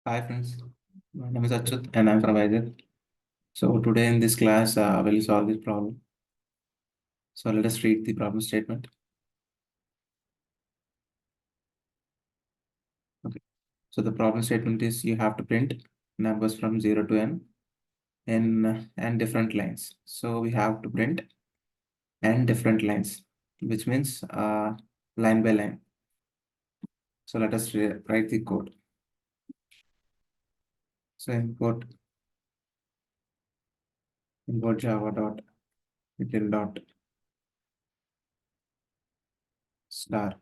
Hi friends, my name is Achyut and I'm from Vizag. So today in this class, we'll solve this problem. So let us read the problem statement. Okay. So the problem statement is you have to print numbers from 0 to n in n different lines. So we have to print n different lines, which means line by line. So let us write the code. So import java dot util dot star.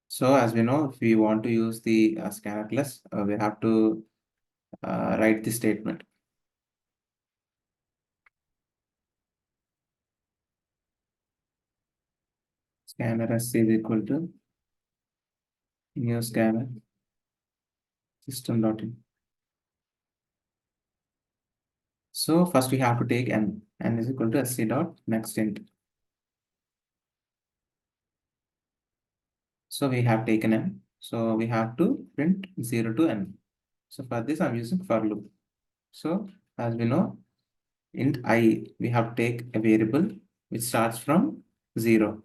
So as we know, if we want to use the scanner class, we have to write the statement. Scanner s is equal to new scanner system dot in. So first we have to take n is equal to sc dot next int. So we have taken n. So we have to print 0 to n. So for this I'm using for loop. So as we know, int I, we have to take a variable which starts from 0.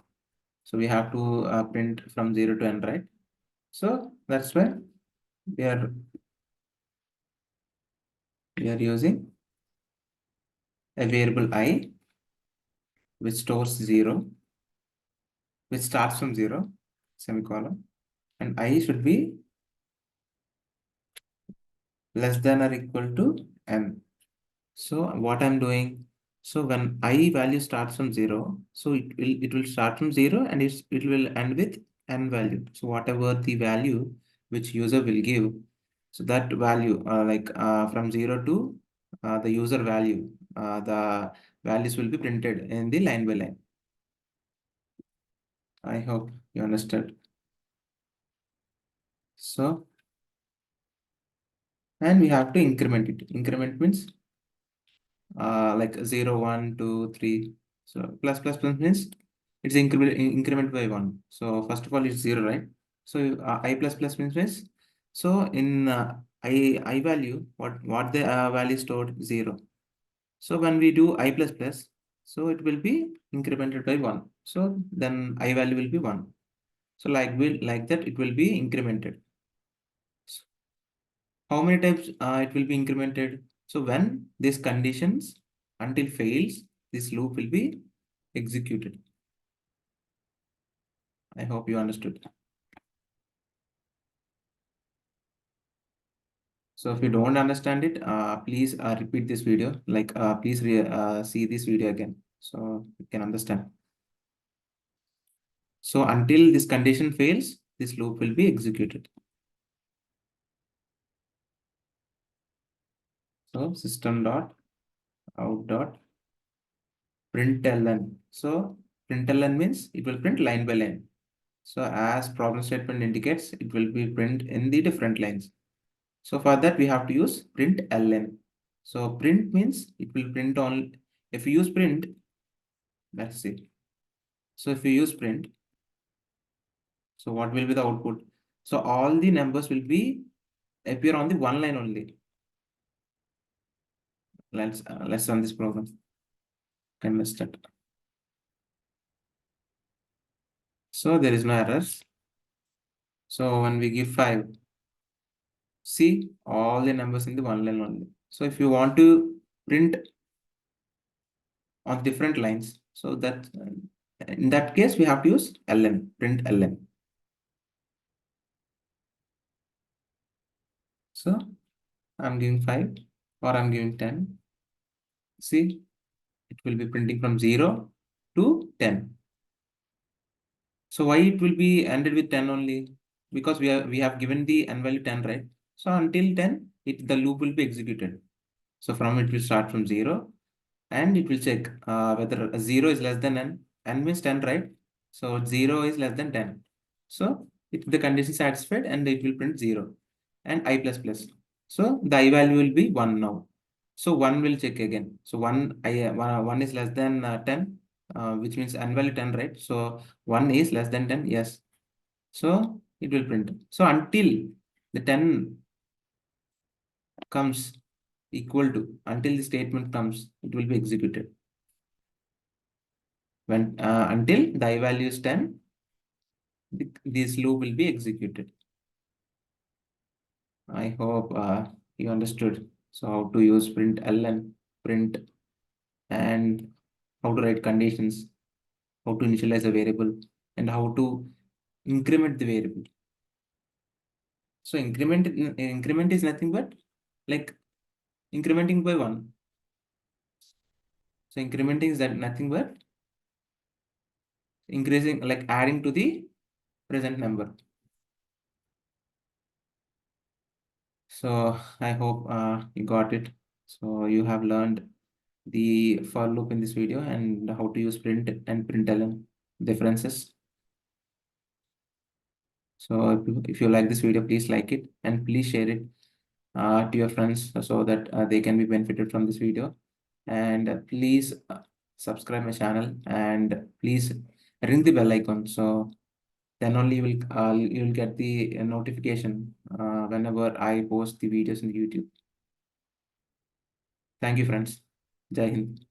So we have to print from 0 to n, right? So that's why we are using a variable I which stores 0, which starts from 0, semicolon, and I should be less than or equal to n. So what I'm doing, so when I value starts from 0, so it will start from 0 and it will end with n value. So whatever the value which user will give, so that value from 0 to the user value, the values will be printed in the line by line. I hope you understood. So, and we have to increment it. Increment means like 0, 1, 2, 3. So plus means it's increment by 1. So first of all, it's 0, right? So I plus plus means so in I value, what the value stored 0. So when we do I plus plus, so it will be incremented by 1. So then I value will be 1. So like that it will be incremented. How many times it will be incremented? So when these conditions until fails, this loop will be executed. I hope you understood. So if you don't understand it, please repeat this video. Please see this video again so you can understand. So until this condition fails, this loop will be executed. So system dot out dot println. So println means it will print line by line. So as problem statement indicates, it will be print in the different lines. So for that, we have to use print ln. So print means it will print on, if you use print, let's see. So if you use print, so what will be the output? So all the numbers will be appear on the one line only. Let's run this program. Can we start? So there is no errors. So when we give 5, see all the numbers in the one line only. So if you want to print on different lines, so that in that case we have to use ln, print ln. So I'm giving 5 or I'm giving 10. See, it will be printing from 0 to 10. So why it will be ended with 10 only? Because we have given the n value 10, right? So until 10, the loop will be executed. So from it will start from 0 and it will check whether 0 is less than n. N means 10, right? So 0 is less than 10. So if the condition is satisfied and it will print 0 and I plus plus. So the I value will be 1 now. So 1 will check again. So 1 is less than 10, which means n value 10, right? So 1 is less than 10, yes. So it will print. So until the 10 comes equal to, until the statement comes, it will be executed. When until the I value is 10, this loop will be executed. I hope you understood. So how to use print ln, print, and how to write conditions, how to initialize a variable, and how to increment the variable. So increment is nothing but like incrementing by 1. So incrementing is that nothing but increasing, like adding to the present number. So I hope you got it. So you have learned the for loop in this video and how to use print and println differences. So if you like this video, please like it and please share it to your friends so that they can be benefited from this video. And please subscribe my channel and please ring the bell icon. So then only you will get the notification whenever I post the videos in YouTube. Thank you, friends. Jai Hind.